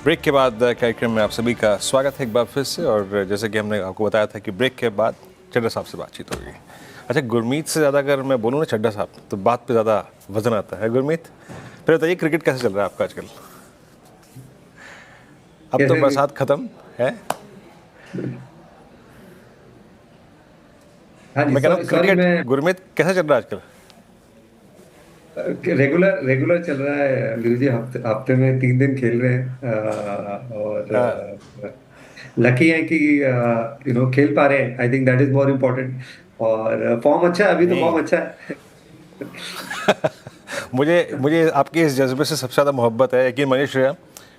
Break के बाद कार्यक्रम में आप सभी का स्वागत है एक बार फिर से। और जैसे कि हमने आपको बताया था कि ब्रेक के बाद चड्ढा साहब से बातचीत होगी। अच्छा, गुरमीत से ज़्यादा अगर मैं बोलूँ ना चड्ढा साहब, तो बात पे ज़्यादा वजन आता है। गुरमीत, फिर बताइए क्रिकेट कैसे चल रहा है आपका आजकल? अब तो कैसे भी। बरसात खत्म है। हाँ जी, मैं कह रहा हूँ सॉरी क्रिकेट, मैं गुरमीत कैसा चल रहा है आजकल? रेगुलर रेगुलर चल रहा है गुरु जी। हफ्ते हफ्ते में 3 दिन खेल रहे हैं हाँ। और लकी है कि खेल पा रहे हैं। I think that is more important. और फॉर्म अच्छा है, अभी तो नहीं, फॉर्म अच्छा है। मुझे मुझे आपके इस जज्बे से सबसे ज़्यादा मोहब्बत है। यकीन मानिए श्रेया,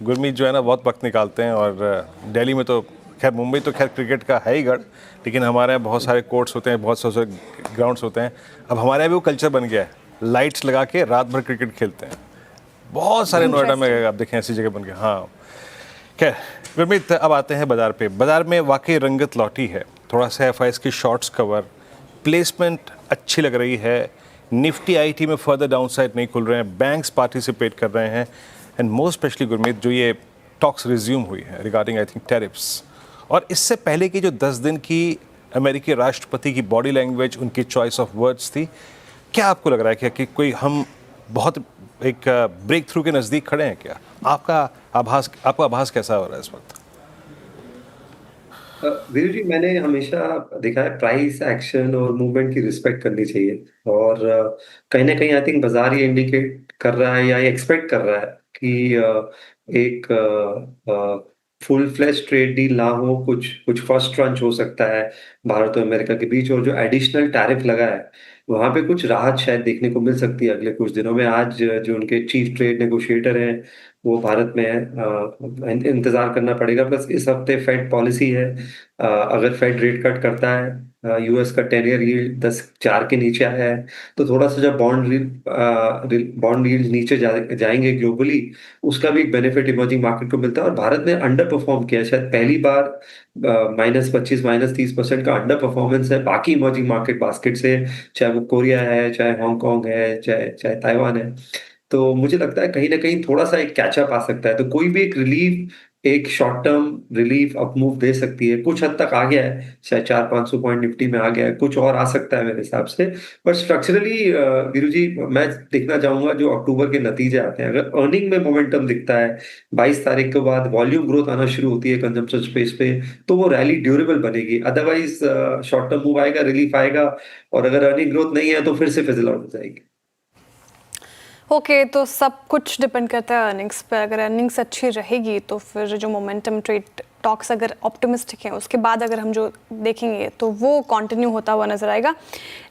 गुरमीत जो है ना बहुत वक्त निकालते हैं। और दिल्ली में तो खैर, मुंबई तो खैर क्रिकेट का है ही गढ़, लेकिन हमारे यहाँ बहुत सारे कोर्ट्स होते हैं, बहुत सारे ग्राउंड्स होते हैं। अब हमारे यहाँ भी वो कल्चर बन गया है, लाइट्स लगा के रात भर क्रिकेट खेलते हैं। बहुत सारे नोएडा में इंटरेस्टिंग। आप देखें ऐसी जगह बन गए। हाँ, खैर गुरमीत, अब आते हैं बाजार पे। बाजार में वाकई रंगत लौटी है। थोड़ा सा एफ की शॉर्ट्स कवर, प्लेसमेंट अच्छी लग रही है। निफ्टी आईटी में फर्दर डाउनसाइड नहीं खुल रहे हैं, बैंक्स पार्टिसिपेट कर रहे हैं। एंड मोस्ट स्पेशली गुरमीत, जो ये टॉक्स रिज्यूम हुई है रिगार्डिंग आई थिंक टैरिफ्स, और इससे पहले की जो 10 दिन की अमेरिकी राष्ट्रपति की बॉडी लैंग्वेज, उनकी चॉइस ऑफ वर्ड्स थी, क्या आपको लग रहा है कि कोई हम बहुत एक ब्रेक थ्रू के नज़दीक खड़े हैं क्या? आपका आभास कैसा हो रहा है इस वक्त? वीरू जी, मैंने हमेशा देखा है प्राइस एक्शन और मूवमेंट की रिस्पेक्ट करनी चाहिए। और कहीं ना कहीं आई थिंक बाजार ये इंडिकेट कर रहा है या एक्सपेक्ट कर रहा है कि एक फुल फ्लैश ट्रेड डील ना हो, कुछ कुछ फर्स्ट ट्रंच हो सकता है भारत और अमेरिका के बीच। और जो एडिशनल टैरिफ लगा है वहां पे कुछ राहत शायद देखने को मिल सकती है अगले कुछ दिनों में। आज जो उनके चीफ ट्रेड नेगोशिएटर हैं वो भारत में है। इंतजार करना पड़ेगा। प्लस इस हफ्ते फेड पॉलिसी है। अगर फेड रेट कट करता है, यूएस का 10 ईयर यील्ड 10.4 के नीचे आया है, तो थोड़ा सा जब बॉन्ड यील्ड नीचे जाएंगे ग्लोबली, उसका भी एक बेनिफिट इमर्जिंग मार्केट को मिलता है। और भारत ने अंडर परफॉर्म किया है, शायद पहली बार -25 -30% का अंडर परफॉर्मेंस है बाकी इमर्जिंग मार्केट बास्केट से। चाहे वो कोरिया है, चाहे हांगकांग है, चाहे चाहे ताइवान है। तो मुझे लगता है कहीं ना कहीं थोड़ा सा एक कैचअप आ सकता है। तो कोई भी एक रिलीफ, एक शॉर्ट टर्म रिलीफ अपमूव दे सकती है। कुछ हद तक आ गया है, शायद 400-500 पॉइंट निफ्टी में आ गया है, कुछ और आ सकता है मेरे हिसाब से। बट स्ट्रक्चरली वीरू जी, मैं देखना चाहूंगा जो अक्टूबर के नतीजे आते हैं, अगर अर्निंग में मोमेंटम दिखता है, 22 तारीख के बाद वॉल्यूम ग्रोथ आना शुरू होती है कंजम्पशन स्पेस पे, तो वो रैली ड्यूरेबल बनेगी। अदरवाइज शॉर्ट टर्म मूव आएगा, रिलीफ आएगा, और अगर अर्निंग ग्रोथ नहीं है तो फिर से फिजल आउट हो जाएगी। ओके, तो सब कुछ डिपेंड करता है अर्निंग्स पर। अगर अर्निंग्स अच्छी रहेगी तो फिर जो मोमेंटम ट्रेड टॉक्स अगर ऑप्टिमिस्टिक हैं, उसके बाद अगर हम जो देखेंगे तो वो कंटिन्यू होता हुआ नजर आएगा।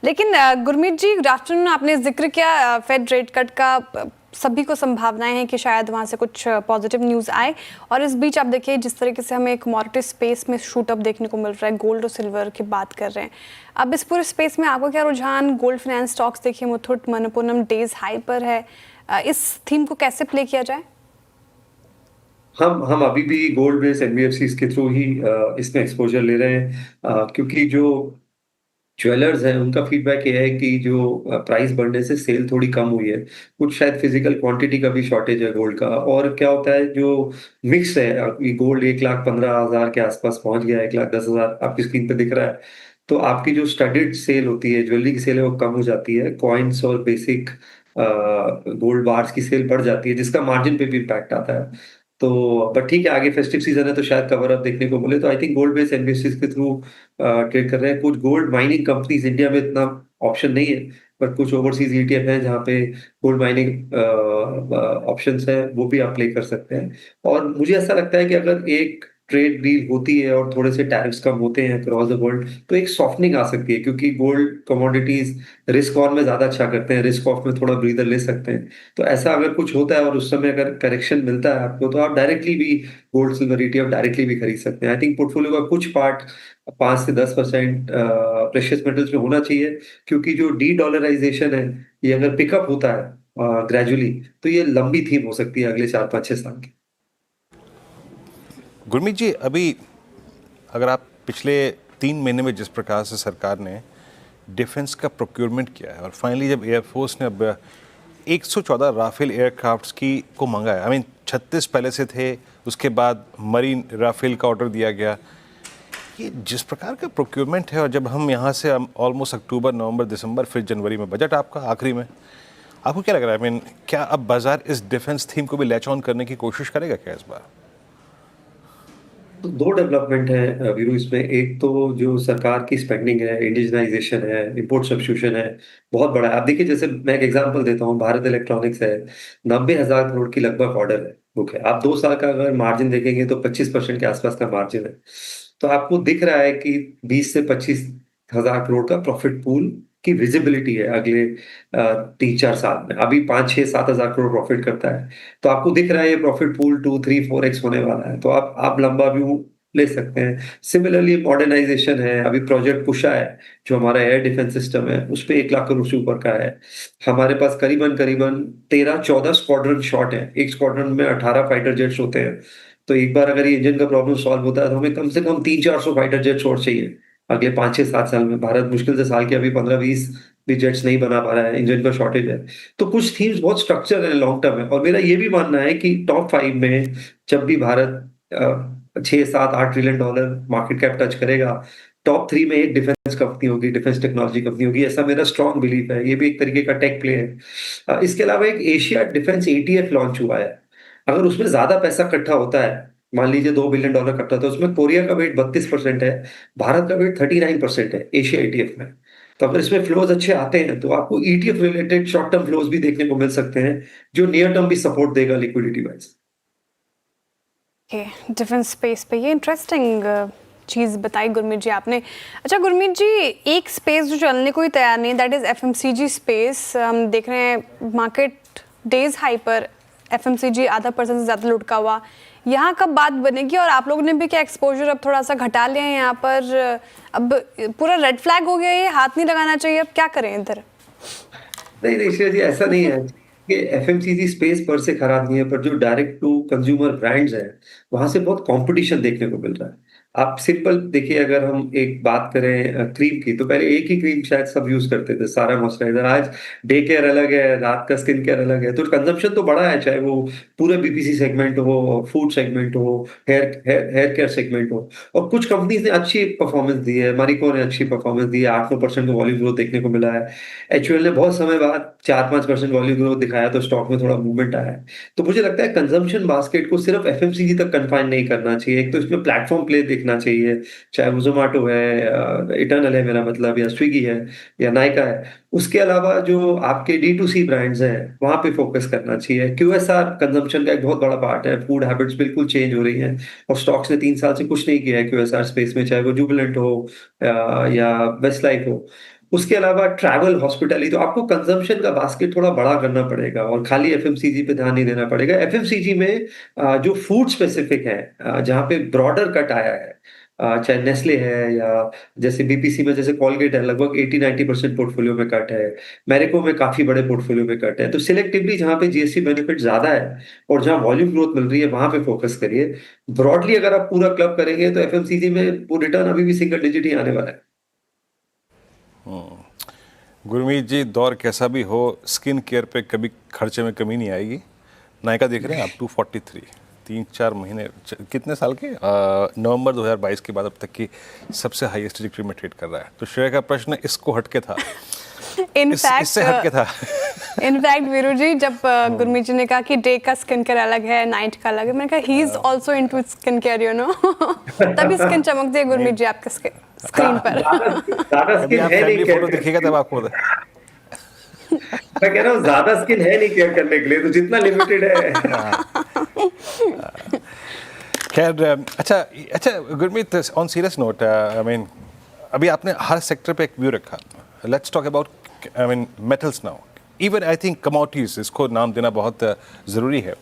लेकिन गुरमीत जी, आफ्टरनून आपने जिक्र किया फेड रेट कट का। सभी को संभावनाएं हैं कि शायद वहाँ से कुछ पॉजिटिव न्यूज़ आए। और इस बीच आप देखिए जिस तरीके से हमें कमोडिटी स्पेस में शूट अप देखने को मिल रहा है, गोल्ड और सिल्वर की बात कर रहे हैं। अब इस पूरे स्पेस में आपका क्या रुझान? गोल्ड फाइनेंस स्टॉक्स देखिए, मुथूट मनप्पुरम डेज हाई पर है। इस थीम को कैसे प्ले किया जाए? हम अभी भी गोल्ड बेस्ड एनबीएफसी के थ्रू ही इसमें एक्सपोजर ले रहे हैं। क्योंकि जो ज्वेलर्स हैं उनका फीडबैक ये है कि जो प्राइस बढ़ने से सेल थोड़ी कम हुई है। कुछ शायद फिजिकल क्वांटिटी का भी शॉर्टेज है गोल्ड का। और क्या होता है, जो मिक्स है, अभी गोल्ड 1,15,000 के आसपास पहुंच गया, 1,10,000 आपकी स्क्रीन पे दिख रहा है। तो आपकी जो स्टडीड सेल होती है, ज्वेलरी की सेल है, वो कम हो जाती है। कॉइन्स और बेसिक गोल्ड बार्स की सेल बढ़ जाती है, जिसका मार्जिन पे भी इम्पैक्ट आता है। तो बट ठीक है, आगे फेस्टिव सीजन है तो शायद कवर अप देखने को मिले। तो I think gold based NBFCs के थ्रू ट्रेड कर रहे हैं। कुछ गोल्ड माइनिंग कंपनीज, इंडिया में इतना ऑप्शन नहीं है, बट कुछ ओवरसीज ईटीएफ हैं जहाँ पे गोल्ड माइनिंग ऑप्शंस है, वो भी आप प्ले कर सकते हैं। और मुझे ऐसा लगता है कि अगर एक ट्रेड डील होती है और थोड़े से टैरिफ्स कम होते हैं अक्रॉस द वर्ल्ड, तो एक सॉफ्टनिंग आ सकती है। क्योंकि गोल्ड कमोडिटीज रिस्क ऑन में ज्यादा अच्छा करते हैं, रिस्क ऑफ में थोड़ा ब्रीदर ले सकते हैं। तो ऐसा अगर कुछ होता है और उस समय अगर करेक्शन मिलता है आपको, तो आप डायरेक्टली भी गोल्ड सिल्वर ईटीएफ डायरेक्टली भी खरीद सकते हैं। आई थिंक पोर्टफोलियो का कुछ पार्ट 5 से 10% प्रेशियस मेटल्स में होना चाहिए। क्योंकि जो डी डॉलराइजेशन है, ये अगर पिकअप होता है ग्रेजुअली, तो ये लंबी थीम हो सकती है अगले 4 5 6 साल की। गुरमीत जी, अभी अगर आप पिछले 3 महीने में जिस प्रकार से सरकार ने डिफेंस का प्रोक्योरमेंट किया है, और फाइनली जब एयरफोर्स ने अब 114 राफेल एयरक्राफ्ट्स की को मंगाया, आई मीन 36 पहले से थे, उसके बाद मरीन राफेल का ऑर्डर दिया गया। ये जिस प्रकार का प्रोक्योरमेंट है, और जब हम यहाँ से ऑलमोस्ट अक्टूबर, नवंबर, दिसंबर, फिर जनवरी में बजट आपका आखिरी में, आपको क्या लग रहा है? आई मीन, क्या अब बाजार इस डिफेंस थीम को भी लैच ऑन करने की कोशिश करेगा क्या इस बार? तो दो डेवलपमेंट है वीरू इसमें। एक तो जो सरकार की स्पेंडिंग है, इंडिजनाइजेशन है, इंपोर्ट सब्स्टिट्यूशन है, बहुत बड़ा है। आप देखिए, जैसे मैं एक एग्जांपल देता हूँ, भारत इलेक्ट्रॉनिक्स है, 90,000 करोड़ की लगभग ऑर्डर है, बुक है। आप 2 साल का अगर मार्जिन देखेंगे तो 25% के आसपास का मार्जिन है। तो आपको दिख रहा है कि 20 से 25 हजार करोड़ का प्रॉफिट पूल की विजिबिलिटी है अगले 3-4 साल में। अभी 5-6-7 हजार करोड़ प्रॉफिट करता है, तो आपको दिख रहा है ये प्रॉफिट पूल 2-3-4x होने वाला है। तो आप लंबा व्यू ले सकते हैं। सिमिलरली मॉडर्नाइजेशन है, अभी प्रोजेक्ट कुशा है जो हमारा एयर डिफेंस सिस्टम है, उस पे 1 लाख करोड़ से ऊपर का है। हमारे पास करीबन करीबन 13-14 स्क्वाड्रन शॉट है, एक स्क्वाड्रन में 18 फाइटर जेट्स होते हैं। तो एक बार अगर ये इंजन का प्रॉब्लम सॉल्व होता है तो हमें कम से कम 300-400 फाइटर जेट्स और चाहिए अगले 5-6-7 साल में। भारत मुश्किल से साल के अभी 15-20 भी जेट्स नहीं बना पा रहा है, इंजन का शॉर्टेज है। तो कुछ थीम्स बहुत स्ट्रक्चर है, लॉन्ग टर्म है। और मेरा ये भी मानना है कि टॉप 5 में जब भी Bharat 6-7-8 trillion dollar market cap touch करेगा, टॉप 3 में एक डिफेंस कंपनी होगी, डिफेंस टेक्नोलॉजी कंपनी होगी। ऐसा मेरा स्ट्रॉन्ग बिलीफ है। ये भी एक तरीके का टेक प्ले है। इसके अलावा एक एशिया डिफेंस ETF लॉन्च हुआ है। अगर उसमें ज्यादा पैसा इकट्ठा होता है, मान लीजिए $2 बिलियन इकट्ठा होता है, उसमें कोरिया का वेट 32% है, भारत का वेट 39% है एशिया ETF में। तो अगर इसमें फ्लोज अच्छे आते हैं तो आपको ETF related short term flows भी देखने को मिल सकते हैं, जो नियर टर्म भी सपोर्ट देगा लिक्विडिटी वाइज। डिफेंस स्पेस पे ये इंटरेस्टिंग चीज़ बताई गुरमीत जी आपने। अच्छा गुरमीत जी, एक स्पेस जो चलने को ही तैयार नहीं है, दैट इज़ FMCG स्पेस। हम देख रहे हैं मार्केट डेज हाई पर FMCG आधा % से ज़्यादा लुढ़का हुआ। यहाँ कब बात बनेगी? और आप लोगों ने भी क्या एक्सपोजर अब थोड़ा सा घटा लिया है यहाँ पर? अब पूरा रेड फ्लैग हो गया, ये हाथ नहीं लगाना चाहिए, अब क्या करें इधर? नहीं नहीं श्रेया जी, ऐसा नहीं है कि FMCG स्पेस पर से खराब नहीं है, पर जो डायरेक्ट टू कंज्यूमर ब्रांड्स हैं, वहां से बहुत कंपटीशन देखने को मिल रहा है। आप सिंपल देखिए, अगर हम एक बात करें क्रीम की, तो पहले एक ही क्रीम शायद सब यूज करते थे, सारा मॉइस्चराइजर। आज डे केयर अलग है, रात का स्किन केयर अलग है। तो कंजम्पशन तो बड़ा है, चाहे वो पूरे BPC सेगमेंट हो, फूड सेगमेंट हो, हेयर केयर सेगमेंट हो। और कुछ कंपनीज ने अच्छी परफॉर्मेंस दी है। मारिको ने अच्छी परफॉर्मेंस दी है, 8-9% का वॉल्यूम ग्रोथ देखने को मिला है। HUL ने बहुत समय बाद 4-5% वॉल्यूम ग्रोथ दिखाया, तो स्टॉक में थोड़ा मूवमेंट आया है। तो मुझे लगता है कंजम्पशन बास्केट को सिर्फ FMCG तक कन्फाइन नहीं करना चाहिए। एक तो इसमें प्लेटफॉर्म प्ले देखना चाहिए, चाहे वो जोमेटो है, इटर्नल है मेरा मतलब, या स्विगी है, या नायका है। उसके अलावा जो आपके D2C ब्रांड्स हैं, वहां पे फोकस करना चाहिए। QSR कंजम्पशन का एक बहुत बड़ा पार्ट है। फूड हैबिट्स बिल्कुल चेंज हो रही हैं, और स्टॉक्स ने 3 साल से कुछ नहीं किया है QSR स्पेस में, चाहे वो जुबिलेंट हो या वेस्ट लाइफ हो। उसके अलावा ट्रैवल, हॉस्पिटैलिटी, तो आपको कंजम्पशन का बास्केट थोड़ा बड़ा करना पड़ेगा, और खाली FMCG पे ध्यान नहीं देना पड़ेगा। FMCG में जो फूड स्पेसिफिक है, जहाँ पे ब्रॉडर कट आया है, चाहे नेस्ले है, या जैसे BPC में जैसे कॉलगेट है, लगभग 80-90% पोर्टफोलियो में कट है। मैरिको में काफी बड़े पोर्टफोलियो में कट है। तो सिलेक्टिवली जहाँ पे GST बेनिफिट ज्यादा है और जहाँ वॉल्यूम ग्रोथ मिल रही है, वहां पे फोकस करिए। ब्रॉडली अगर आप पूरा क्लब करेंगे तो FMCG में वो रिटर्न अभी भी सिंगल डिजिट ही आने वाला है। गुरमीत जी, दौर कैसा भी हो, स्किन केयर पे कभी खर्चे में कमी नहीं आएगी। नायका देख रहे हैं आप, 243, 3-4 महीने, कितने साल के, नवंबर 2022 के बाद अब तक की सबसे हाईएस्ट ट्रैजेक्टरी में ट्रेड कर रहा है। तो श्रेया का प्रश्न इसको हटके था, इससे हटके था। इनफैक्ट वीरू जी, जब गुरमीत जी ने कहा कि डे का स्किन केयर अलग है, नाइट का अलग है, मैंने कहा he is also into skin care, you know. तभी स्किन चमकती है गुरमीत जी आपके स्क्रीन पर। ज्यादा कभी स्किन आप है नहीं फैमिली फोटो दिखेगा तब आपको मैं कह रहा हूँ ज्यादा स्किन है नहीं केयर करने के लिए, तो जितना लिमिटेड है। खैर, अच्छा Gurmeet, on serious note, I mean अभी आपने हर सेक्टर पे एक व्यू रखा। Let's talk about, I mean metals now, even I think commodities, इसको नाम देना बहुत ज़रूरी है,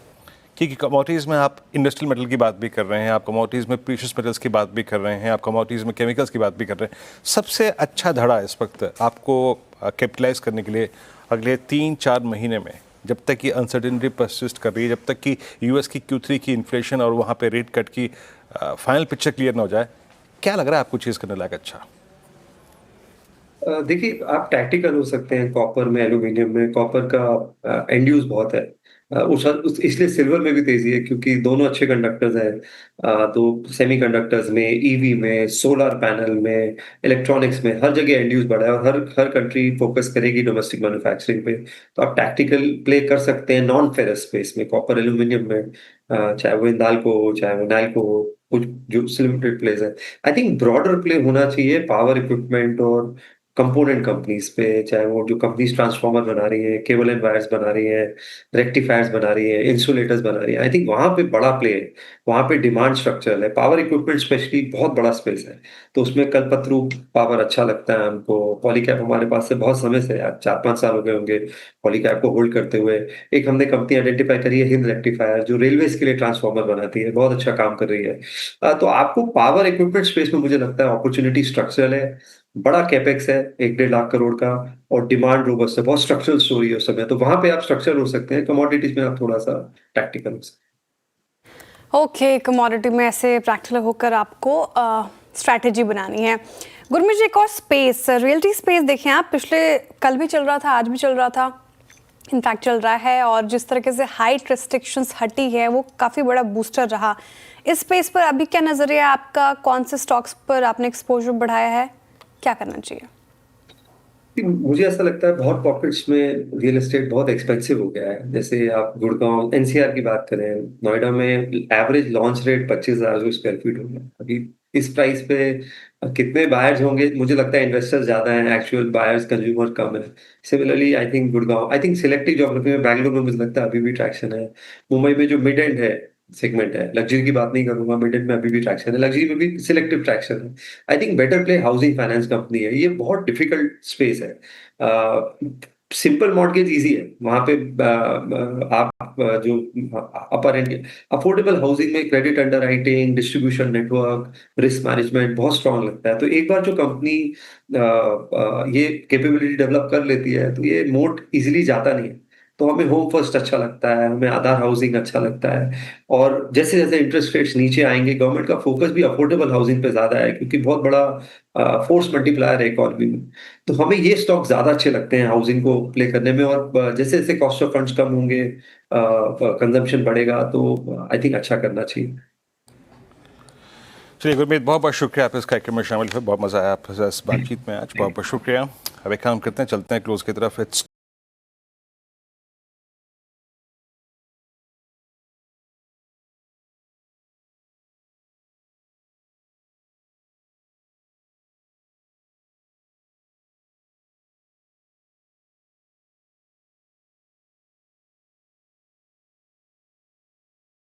क्योंकि कमोडिटीज़ में आप इंडस्ट्रियल मेटल की बात भी कर रहे हैं, आप कमोडिटीज़ में प्रीशियस मेटल्स की बात भी कर रहे हैं, आप कमोडिटीज़ में केमिकल्स की बात भी कर रहे हैं। सबसे अच्छा धड़ा इस वक्त आपको कैपिटलाइज करने के लिए अगले 3-4 महीने में, जब तक कि अनसर्टेनिटी परसिस्ट कर रही है, जब तक कि US की Q3 की इन्फ्लेशन और वहाँ पे रेट कट की फाइनल पिक्चर क्लियर ना हो जाए, क्या लग रहा है आपको चीज़ करने लायक? अच्छा, देखिए, आप टैक्टिकल हो सकते हैं कॉपर में, एल्यूमिनियम में। कॉपर का एंड यूज बहुत है, इसलिए सिल्वर में भी तेजी है क्योंकि दोनों अच्छे कंडक्टर्स हैं। तो सेमीकंडक्टर्स में, ईवी में, सोलर पैनल में, इलेक्ट्रॉनिक्स में, हर जगह एंड यूज बढ़ा है और हर हर कंट्री फोकस करेगी डोमेस्टिक मैन्युफैक्चरिंग पे। तो आप टैक्टिकल प्ले कर सकते हैं नॉन फेरस स्पेस में, कॉपर एल्यूमिनियम में, चाहे वो हिंदाल्को हो, चाहे वो नैल्को हो, कुछ जो लिमिटेड प्लेस है। आई थिंक ब्रॉडर प्ले होना चाहिए पावर इक्विपमेंट और कंपोनेंट कंपनीज पे, चाहे वो जो कंपनीज ट्रांसफार्मर बना रही है, केबल एंड वायर्स बना रही है, रेक्टिफायर्स बना रही है, इंसुलेटर्स बना रही है। आई थिंक वहां पे बड़ा प्ले है, वहां पे डिमांड स्ट्रक्चरल है। पावर इक्विपमेंट स्पेशली बहुत बड़ा स्पेस है, तो उसमें कल्पतरू पावर अच्छा लगता है हमको। पॉलीकैब हमारे पास से बहुत समय से, यार 4-5 साल हो गए होंगे पॉलीकैब को होल्ड करते हुए। एक हमने कंपनी आइडेंटिफाई करी है हिंद रेक्टिफायर, जो रेलवेज के लिए ट्रांसफार्मर बनाती है, बहुत अच्छा काम कर रही है। तो आपको पावर इक्विपमेंट स्पेस में मुझे लगता है अपॉर्चुनिटी स्ट्रक्चरल है, बड़ा कैपेक्स है 1-1.5 करोड़ का, और डिमांड रोबस्ट है, बहुत स्ट्रक्चरल स्टोरी है उस समय। तो वहां पे आप स्ट्रक्चर हो सकते हैं, कमोडिटीज में आप थोड़ा सा टैक्टिकल हो सकते हैं। ओके, कमोडिटी में ऐसे प्रैक्टिकल होकर आपको स्ट्रैटेजी बनानी है। गुरमीत जी, एक और स्पेस, रियल्टी स्पेस देखें आप, पिछले कल भी चल रहा था, आज भी चल रहा था, इनफैक्ट चल रहा है, और जिस तरीके से हाइट रिस्ट्रिक्शंस हटी है वो काफ़ी बड़ा बूस्टर रहा। इस स्पेस पर अभी क्या नज़रिया है आपका? कौन से स्टॉक्स पर आपने एक्सपोजर बढ़ाया है? क्या करना चाहिए? मुझे ऐसा लगता है बहुत पॉकेट्स में रियल एस्टेट बहुत एक्सपेंसिव हो गया है। जैसे आप गुड़गांव एनसीआर की बात करें, नोएडा में average launch rate 25,000 square feet हो गया। अभी इस प्राइस पे कितने बायर्स होंगे? मुझे लगता है इन्वेस्टर्स ज्यादा हैं, एक्चुअल बायर्स कंज्यूमर कम है। Similarly I think Gurgaon, I think selective geography में, बैंगलोर में मुझे लगता है अभी भी ट्रैक्शन है। मुंबई में जो मिड एंड है सेगमेंट है, लग्जरी की बात नहीं करूंगा, मिड एंड में अभी भी ट्रैक्शन है, लग्जरी में भी सिलेक्टिव ट्रैक्शन है। I think better play housing finance company है, ये बहुत डिफिकल्ट स्पेस है। सिंपल मॉर्गेज इजी है वहां पे। आप जो अपर एंड अफोर्डेबल हाउसिंग में credit underwriting, distribution network, risk management बहुत स्ट्रांग लगता है। तो एक बार जो कंपनी ये कैपेबिलिटी डेवलप कर लेती है तो ये मोट इजीली जाता नहीं है। तो हमें होम फर्स्ट अच्छा लगता है, हमें आधार हाउसिंग अच्छा लगता है। और जैसे जैसे इंटरेस्ट रेट्स नीचे आएंगे, गवर्नमेंट का फोकस भी अफोर्डेबल हाउसिंग पे ज्यादा है, क्योंकि बहुत बड़ा फोर्स मल्टीप्लायर है इकोनॉमी में। तो हमें ये स्टॉक ज्यादा अच्छे लगते हैं हाउसिंग को प्ले करने में। और जैसे जैसे कॉस्ट ऑफ फंड्स कम होंगे, कंजम्पशन बढ़ेगा, तो आई थिंक अच्छा करना चाहिए। चलिए गुरमीत, बहुत बहुत शुक्रिया आप इस कार्यक्रम में शामिल हुए, बहुत मज़ा आया आपके साथ इस बातचीत में आज, बहुत बहुत शुक्रिया। अब एक काम करते हैं, चलते हैं क्लोज की तरफ। इट्स